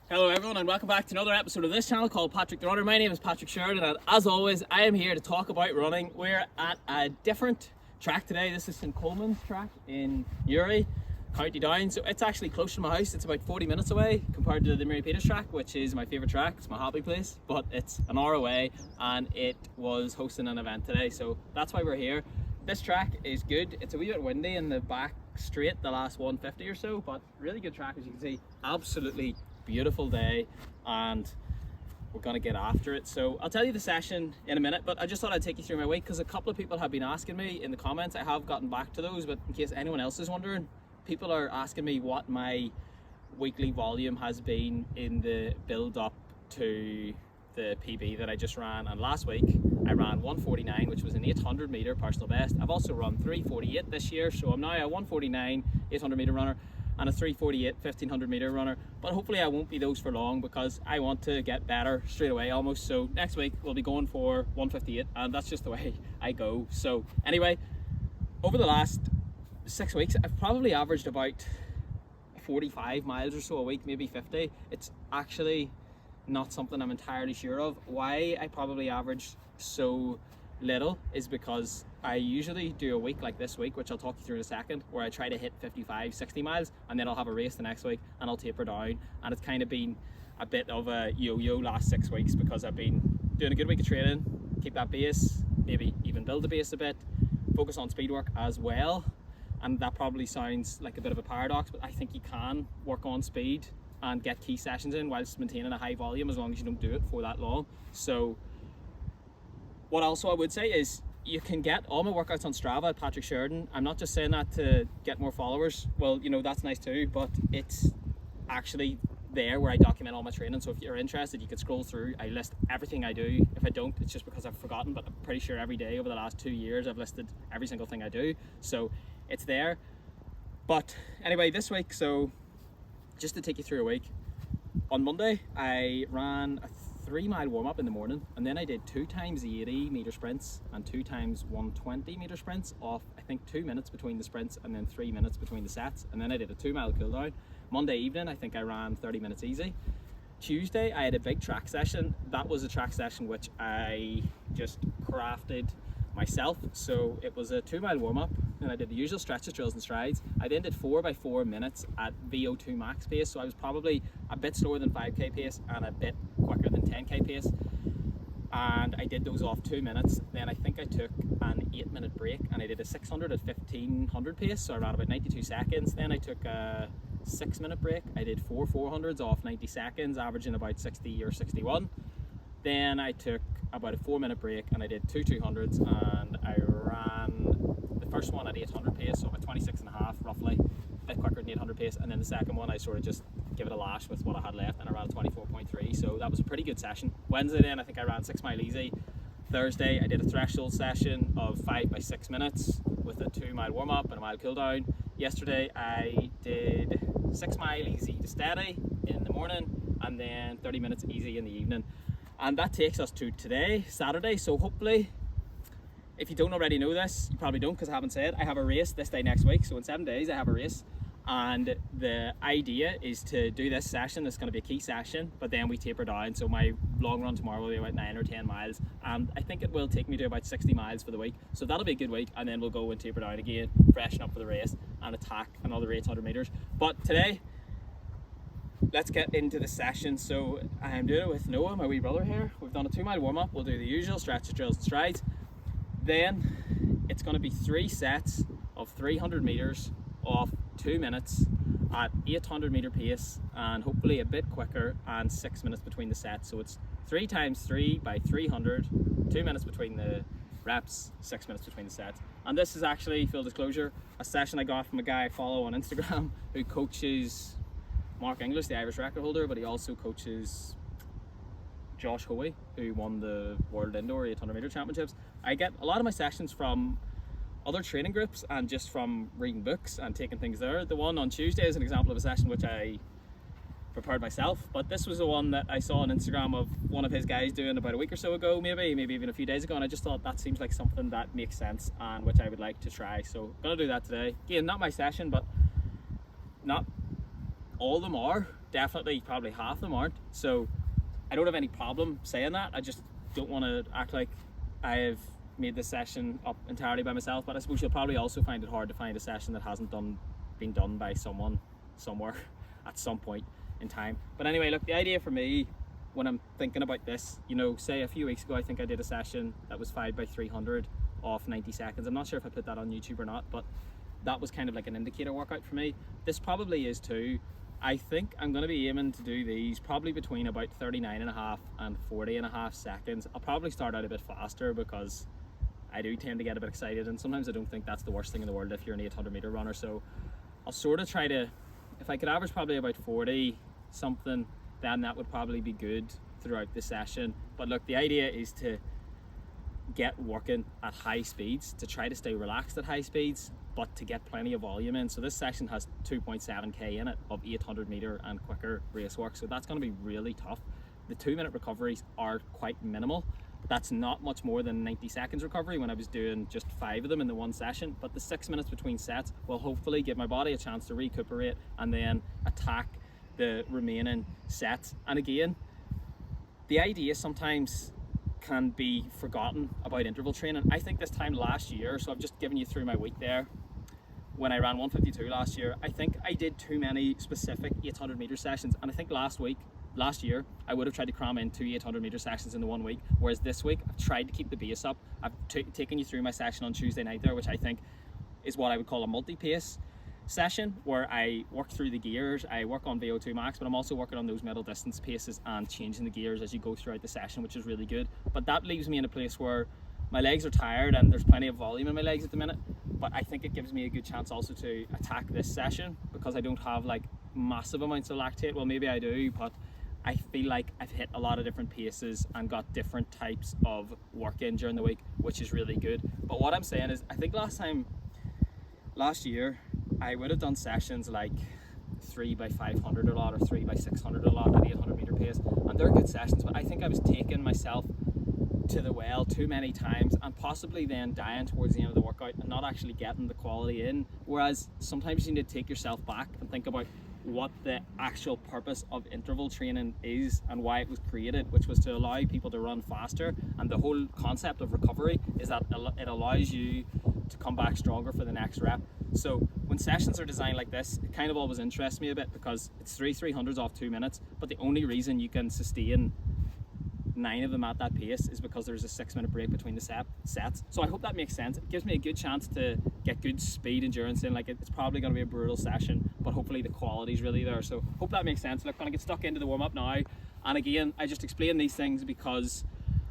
Hello everyone and welcome back to another episode of this channel called Patrick the Runner. My name is Patrick Sheridan and as always I am here to talk about running. We're at a different track today. This is St Coleman's track in Newry, County Down. So it's actually close to my house. It's about 40 minutes away compared to the Mary Peters track, which is my favourite track. It's my hobby place, but it's an hour away and it was hosting an event today. So that's why we're here. This track is good. It's a wee bit windy in the back straight, the last 150 or so, but really good track as you can see. Absolutely beautiful day and we're gonna get after it. So I'll tell you the session in a minute, but I just thought I'd take you through my week because a couple of people have been asking me in the comments. I have gotten back to those, but in case anyone else is wondering, people are asking me what my weekly volume has been in the build up to the PB that I just ran. And last week I ran 149, which was an 800 meter personal best. I've also run 348 this year, so I'm now a 149 800 meter runner and a 348 1500 meter runner, but hopefully I won't be those for long because I want to get better straight away almost. So next week we'll be going for 158 and that's just the way I go. So anyway, over the last 6 weeks I've probably averaged about 45 miles or so a week, maybe 50. It's actually not something I'm entirely sure of. Why I probably average so little is because I usually do a week like this week, which I'll talk you through in a second, where I try to hit 55, 60 miles and then I'll have a race the next week and I'll taper down. And it's kind of been a bit of a yo-yo last 6 weeks because I've been doing a good week of training, keep that base, maybe even build the base a bit, focus on speed work as well. And that probably sounds like a bit of a paradox, but I think you can work on speed and get key sessions in whilst maintaining a high volume as long as you don't do it for that long. So what also I would say is you can get all my workouts on Strava at Patrick Sheridan. I'm not just saying that to get more followers. Well, you know, that's nice too, but it's actually there where I document all my training. So if you're interested, you can scroll through. I list everything I do. If I don't, it's just because I've forgotten, but I'm pretty sure every day over the last 2 years I've listed every single thing I do. So it's there. But anyway, this week, so just to take you through a week, on Monday I ran a 3 mile warm up in the morning and then I did 2 times the 80 meter sprints and 2 times 120 meter sprints off I think 2 minutes between the sprints and then 3 minutes between the sets, and then I did a 2 mile cool down. Monday evening I think I ran 30 minutes easy. Tuesday I had a big track session. That was a track session which I just crafted myself. So it was a 2 mile warm up and I did the usual stretches, drills and strides. I then did 4 by 4 minutes at VO2 max pace, so I was probably a bit slower than 5k pace and a bit quicker than 10k pace, and I did those off 2 minutes. Then I think I took an 8-minute break and I did a 600 at 1500 pace, so I ran about 92 seconds. Then I took a 6-minute break. I did 4 400s off 90 seconds, averaging about 60 or 61. Then I took about a 4-minute break and I did 2 200s and I ran the first one at 800 pace, so about 26 and a half roughly, a bit quicker than 800 pace, and then the second one I sort of just give it a lash with what I had left and I ran 24.3, so that was a pretty good session. Wednesday then I think I ran 6 mile easy. Thursday I did a threshold session of 5 by 6 minutes with a 2 mile warm up and a mile cool down. Yesterday I did 6 mile easy to steady in the morning and then 30 minutes easy in the evening. And that takes us to today, Saturday. So hopefully, if you don't already know this, you probably don't because I haven't said, I have a race this day next week. So in 7 days I have a race. And the idea is to do this session. It's going to be a key session, but then we taper down. So my long run tomorrow will be about 9 or 10 miles. And I think it will take me to about 60 miles for the week. So that'll be a good week. And then we'll go and taper down again, freshen up for the race and attack another 800 meters. But today, let's get into the session. So I'm doing it with Noah, my wee brother here. We've done a 2 mile warm up. We'll do the usual stretches, drills and strides. Then it's going to be 3 sets of 300 meters off 2 minutes at 800 meter pace and hopefully a bit quicker, and 6 minutes between the sets. So it's 3 times 3 by 300, 2 minutes between the reps, 6 minutes between the sets. And this is actually, full disclosure, a session I got from a guy I follow on Instagram who coaches Mark English, the Irish record holder, but he also coaches Josh Hoey, who won the World Indoor 800 meter championships. I get a lot of my sessions from other training groups and just from reading books and taking things there. The one on Tuesday is an example of a session which I prepared myself, but this was the one that I saw on Instagram of one of his guys doing about a week or so ago, maybe even a few days ago, and I just thought that seems like something that makes sense and which I would like to try. So gonna do that today. Again, not my session, but not all of them are. Definitely, probably half of them aren't. So I don't have any problem saying that. I just don't want to act like I've made this session up entirely by myself. But I suppose you'll probably also find it hard to find a session that hasn't been done by someone somewhere at some point in time. But anyway, look, the idea for me when I'm thinking about this, you know, say a few weeks ago I think I did a session that was 5x300 off 90 seconds. I'm not sure if I put that on YouTube or not, but that was kind of like an indicator workout for me. This probably is too. I think I'm going to be aiming to do these probably between about 39.5 and 40.5 seconds. I'll probably start out a bit faster because I do tend to get a bit excited, and sometimes I don't think that's the worst thing in the world if you're an 800 meter runner. So I'll sort of try to, if I could average probably about 40 something, then that would probably be good throughout the session. But look, the idea is to get working at high speeds, to try to stay relaxed at high speeds, but to get plenty of volume in. So this section has 2.7k in it of 800 meter and quicker race work, so that's going to be really tough. The 2-minute recoveries are quite minimal. That's not much more than 90 seconds recovery when I was doing just 5 of them in the one session, but the 6 minutes between sets will hopefully give my body a chance to recuperate and then attack the remaining sets. And again, the idea sometimes can be forgotten about interval training. I think this time last year, so I've just given you through my week there, when I ran 152 last year, I think I did too many specific 800 meter sessions, and I think last year I would have tried to cram in 2 800 meter sessions in the 1 week, whereas this week I've tried to keep the base up. I've taken you through my session on Tuesday night there, which I think is what I would call a multi-pace session, where I work through the gears, I work on VO2 max, but I'm also working on those middle distance paces and changing the gears as you go throughout the session, which is really good. But that leaves me in a place where my legs are tired and there's plenty of volume in my legs at the minute, but I think it gives me a good chance also to attack this session because I don't have like massive amounts of lactate. Well, maybe I do, but I feel like I've hit a lot of different paces and got different types of work in during the week, which is really good. But what I'm saying is, I think last year I would have done sessions like 3x500 a lot or 3x600 a lot at 800 meter pace, and they're good sessions, but I think I was taking myself to the well too many times and possibly then dying towards the end of the workout and not actually getting the quality in. Whereas sometimes you need to take yourself back and think about what the actual purpose of interval training is and why it was created, which was to allow people to run faster. And the whole concept of recovery is that it allows you to come back stronger for the next rep. So when sessions are designed like this, it kind of always interests me a bit because it's 300s off 2 minutes, but the only reason you can sustain 9 of them at that pace is because there's a 6-minute break between the sets. So I hope that makes sense. It gives me a good chance to get good speed endurance in. Like, it's probably going to be a brutal session, but hopefully the quality is really there. So hope that makes sense. Look, I'm going to get stuck into the warm-up now. And again, I just explain these things because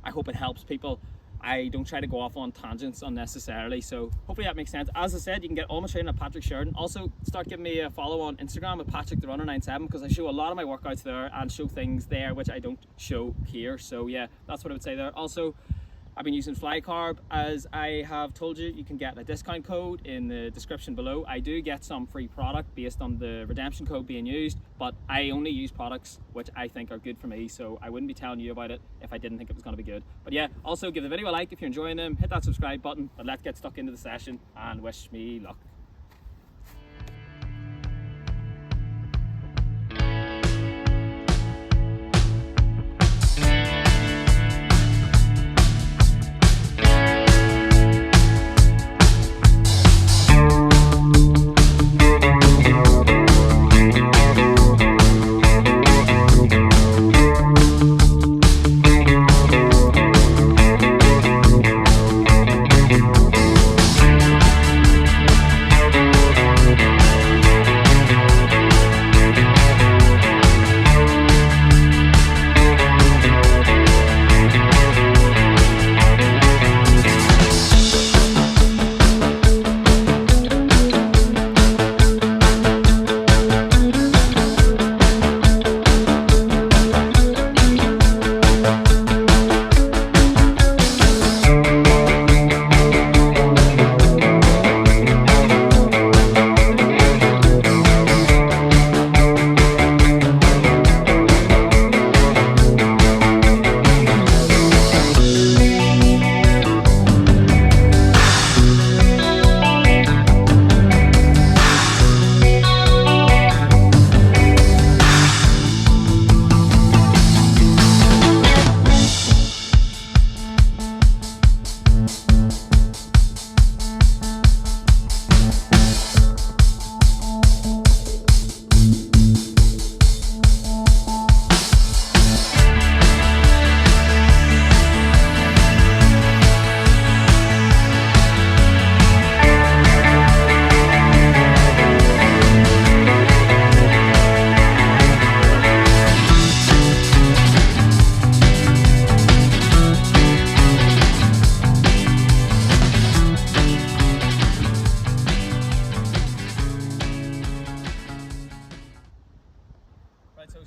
I hope it helps people. I don't try to go off on tangents unnecessarily, so hopefully that makes sense. As I said, you can get all my training at Patrick Sheridan. Also, start giving me a follow on Instagram at PatrickTheRunner97 because I show a lot of my workouts there and show things there which I don't show here. So yeah, that's what I would say there. Also, I've been using FlyCarb. As I have told you, you can get a discount code in the description below. I do get some free product based on the redemption code being used, but I only use products which I think are good for me, so I wouldn't be telling you about it if I didn't think it was going to be good. But yeah, also give the video a like if you're enjoying them, hit that subscribe button, but let's get stuck into the session and wish me luck.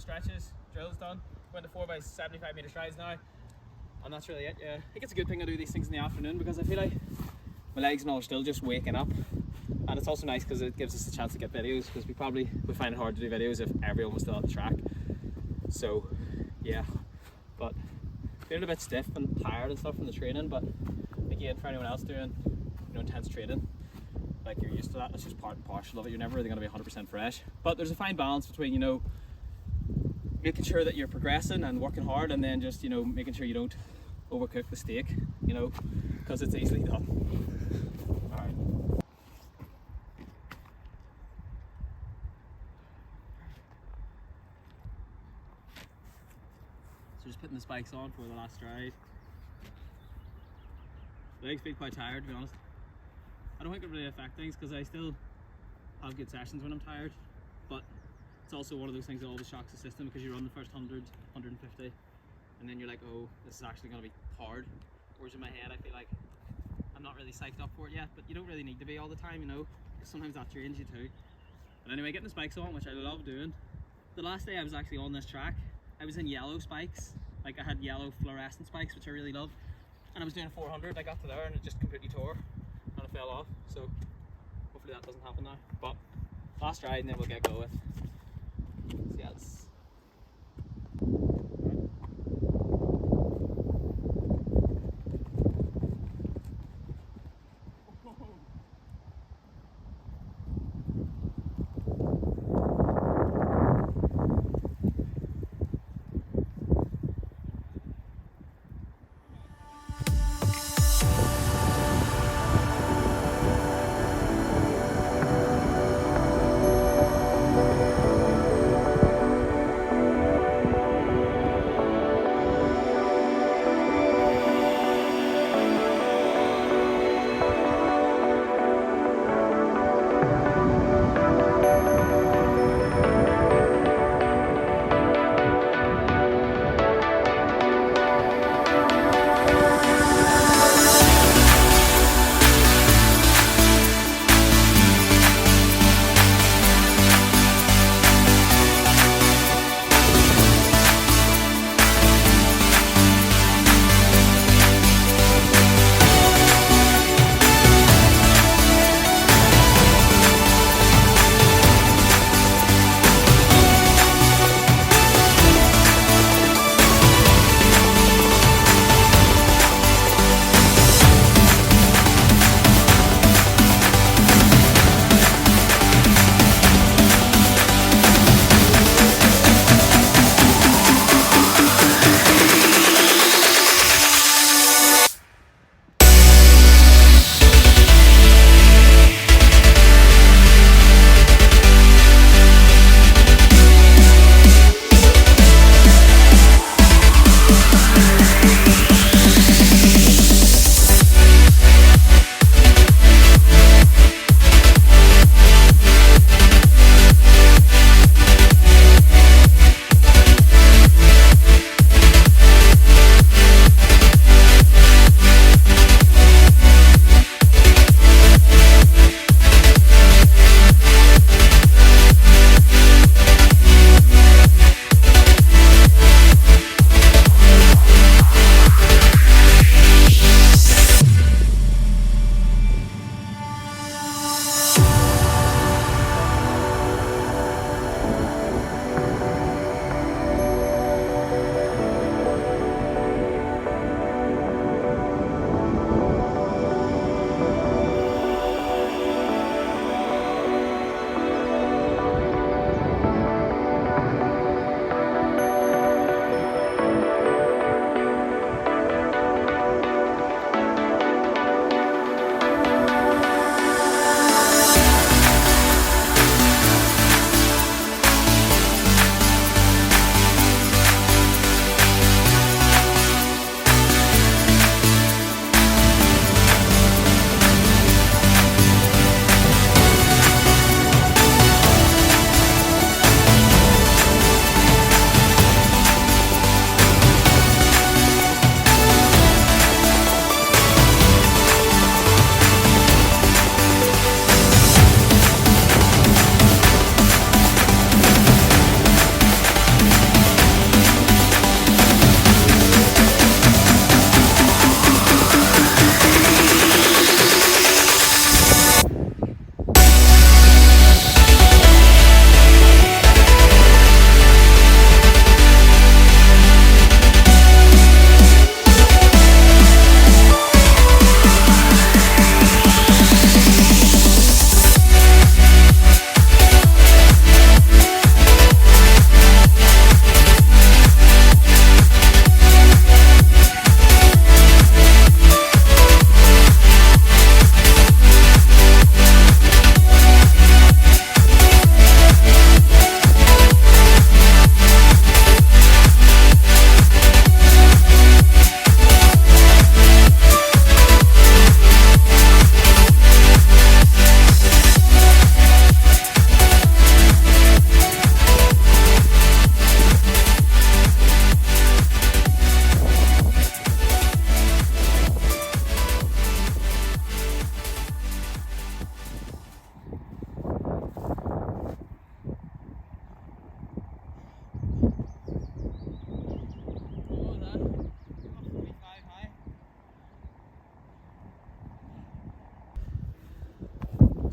stretches, drills done. Went to 4 by 75 meter strides now, and that's really it. Yeah, I think it's a good thing to do these things in the afternoon because I feel like my legs and all are still just waking up, and it's also nice because it gives us a chance to get videos, because we find it hard to do videos if everyone was still at the track. So yeah, but feeling a bit stiff and tired and stuff from the training, but again, for anyone else doing intense training, like, you're used to that. It's just part and parcel of it. You're never really going to be 100% fresh, but there's a fine balance between making sure that you're progressing and working hard, and then just making sure you don't overcook the steak, because it's easily done. Alright. So just putting the spikes on for the last stride. Legs feel quite tired, to be honest. I don't think it really affects things because I still have good sessions when I'm tired, but it's also one of those things that always shocks the system, because you run the first 100, 150, and then you're like, oh, this is actually going to be hard. Whereas in my head I feel like I'm not really psyched up for it yet, but you don't really need to be all the time, because sometimes that trains you too. But anyway, getting the spikes on, which I love doing. The last day I was actually on this track, I was in yellow spikes. Like, I had yellow fluorescent spikes, which I really love, and I was doing a 400. I got to there and it just completely tore and it fell off, so hopefully that doesn't happen now. But last ride and then we'll get going. So yeah, it's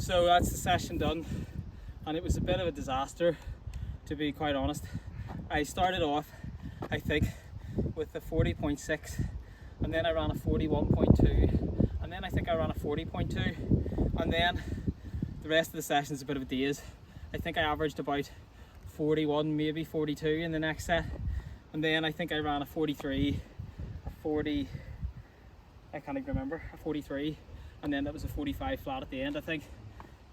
So that's the session done, and it was a bit of a disaster, to be quite honest. I started off, I think, with the 40.6, and then I ran a 41.2, and then I think I ran a 40.2, and then the rest of the session is a bit of a daze. I think I averaged about 41, maybe 42 in the next set, and then I think I ran a 43, a 40, I can't even remember, a 43, and then that was a 45 flat at the end, I think.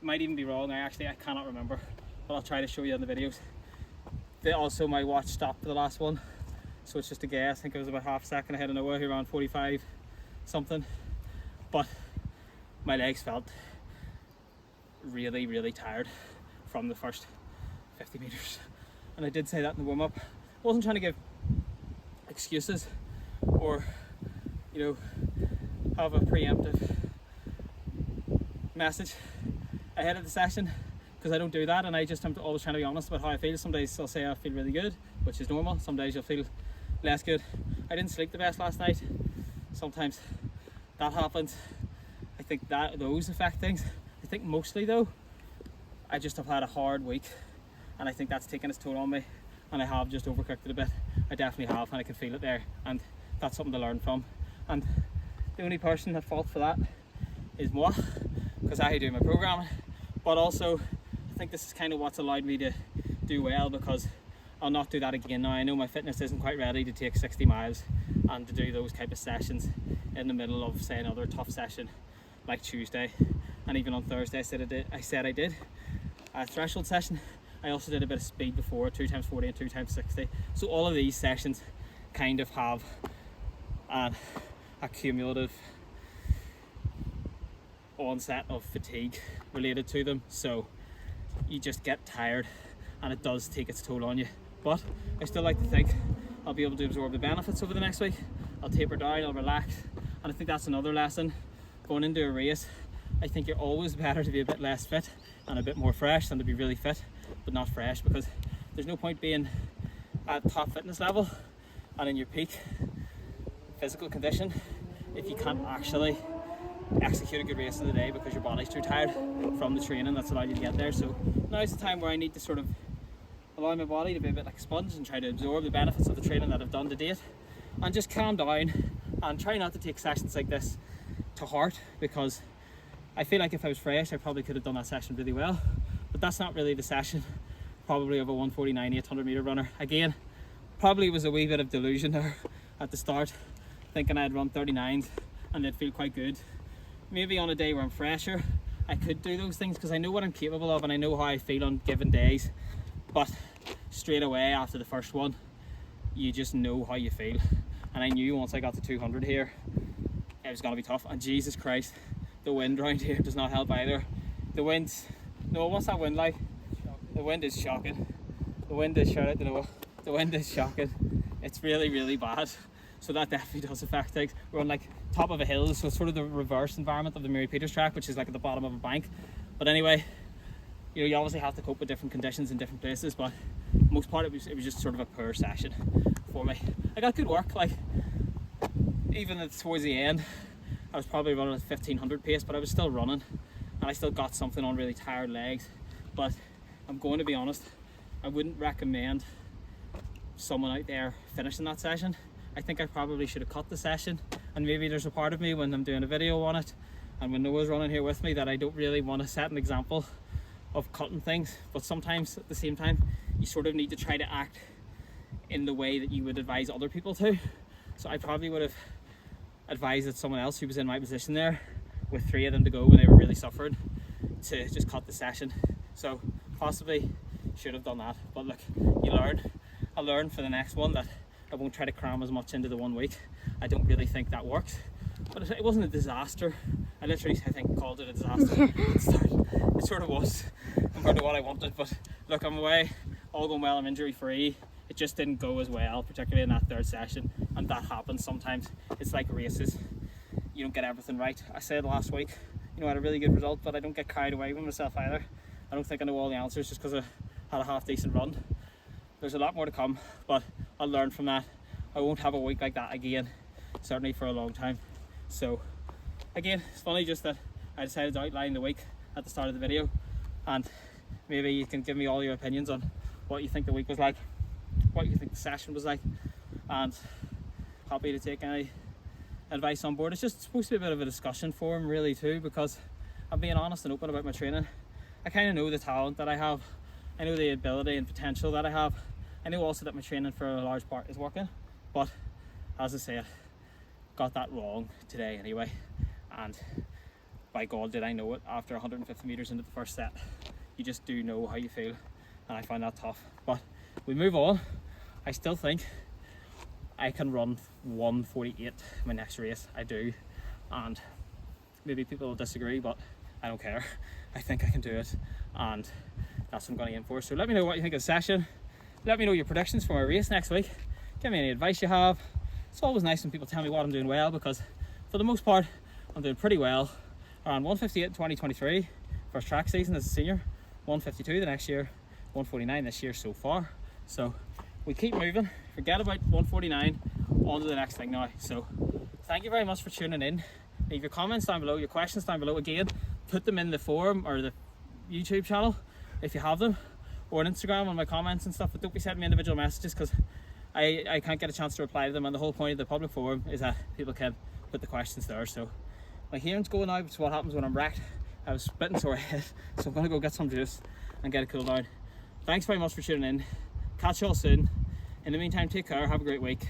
Might even be wrong, I cannot remember, but I'll try to show you on the videos. Also, my watch stopped for the last one, so it's just a guess. I think it was about half a second ahead of Noah, who ran 45 something, but my legs felt really, really tired from the first 50 meters, and I did say that in the warm-up. I wasn't trying to give excuses or, you know, have a preemptive message ahead of the session, because I don't do that, and I'm always trying to be honest about how I feel. Some days I'll say I feel really good, which is normal. Some days you'll feel less good. I didn't sleep the best last night. Sometimes that happens. I think that those affect things. I think mostly though, I just have had a hard week, and I think that's taken its toll on me, and I have just overcooked it a bit. I definitely have, and I can feel it there, and that's something to learn from. And the only person at fault for that is moi, because I do my programming. But also, I think this is kind of what's allowed me to do well, because I'll not do that again now. I know my fitness isn't quite ready to take 60 miles and to do those type of sessions in the middle of, say, another tough session like Tuesday, and even on Thursday I said I did a threshold session. I also did a bit of speed before, 2x40 and 2x60. So all of these sessions kind of have an accumulative onset of fatigue related to them, so you just get tired, and it does take its toll on you. But I still like to think I'll be able to absorb the benefits over the next week. I'll taper down, I'll relax, and I think that's another lesson going into a race. I think you're always better to be a bit less fit and a bit more fresh than to be really fit but not fresh, because there's no point being at top fitness level and in your peak physical condition if you can't actually execute a good race of the day because your body's too tired from the training that's allowed you to get there. So now's the time where I need to sort of allow my body to be a bit like a sponge and try to absorb the benefits of the training that I've done to date, and just calm down and try not to take sessions like this to heart, because I feel like if I was fresh I probably could have done that session really well, but that's not really the session probably of a 149 800 meter runner. Again, probably was a wee bit of delusion there at the start, thinking I'd run 39s and they'd feel quite good. Maybe on a day where I'm fresher I could do those things because I know what I'm capable of and I know how I feel on given days, but straight away after the first one you just know how you feel, and I knew once I got to 200 here it was going to be tough. And Jesus Christ, the wind around here does not help either. The wind's, no, what's that wind like? The wind is shocking. The wind is, shout out to Noah, the wind is shocking. It's really, really bad. So that definitely does affect things. We're on like top of a hill, so it's sort of the reverse environment of the Mary Peters track, which is like at the bottom of a bank. But anyway, you know, you obviously have to cope with different conditions in different places, but most part it was just sort of a poor session for me. I got good work, like even towards the end I was probably running at 1500 pace, but I was still running and I still got something on really tired legs. But I'm going to be honest, I wouldn't recommend someone out there finishing that session. I think I probably should have cut the session, and maybe there's a part of me when I'm doing a video on it and when Noah's running here with me that I don't really want to set an example of cutting things, but sometimes at the same time you sort of need to try to act in the way that you would advise other people to. So I probably would have advised that someone else who was in my position there with 3 of them to go when they were really suffering to just cut the session. So possibly should have done that, but look, you learn. I learned for the next one that I won't try to cram as much into the 1 week. I don't really think that works, but it wasn't a disaster. I literally, I think, called it a disaster at the start. It sort of was compared to what I wanted, but look, I'm away, all going well, I'm injury free. It just didn't go as well, particularly in that third session, and that happens sometimes. It's like races, you don't get everything right. I said last week, you know, I had a really good result, but I don't get carried away with myself either. I don't think I know all the answers just because I had a half decent run. There's a lot more to come, but I'll learn from that. I won't have a week like that again, certainly for a long time. So again, it's funny just that I decided to outline the week at the start of the video, and maybe you can give me all your opinions on what you think the week was like, what you think the session was like, and happy to take any advice on board. It's just supposed to be a bit of a discussion forum really too, because I'm being honest and open about my training. I kind of know the talent that I have, I know the ability and potential that I have, I know also that my training for a large part is working, but as I said, got that wrong today anyway, and by God did I know it after 150 metres into the first set. You just do know how you feel, and I find that tough. But we move on. I still think I can run 1:48 my next race. I do, and maybe people will disagree, but I don't care. I think I can do it, and that's what I'm going to aim for. So let me know what you think of the session. Let me know your predictions for my race next week. Give me any advice you have. It's always nice when people tell me what I'm doing well, because for the most part I'm doing pretty well. Around 1:58 in 2023, first track season as a senior, 1:52 the next year, 1:49 this year so far. So we keep moving, forget about 1:49, on to the next thing now. So thank you very much for tuning in. Leave your comments down below, your questions down below. Again, put them in the forum or the YouTube channel if you have them, or on Instagram on my comments and stuff, but don't be sending me individual messages, because I can't get a chance to reply to them, and the whole point of the public forum is that people can put the questions there. So my hearing's going now, which is what happens when I'm wrecked. I was splitting sore head, so I'm going to go get some juice and get it cooled down. Thanks very much for tuning in. Catch you all soon. In the meantime, take care, have a great week.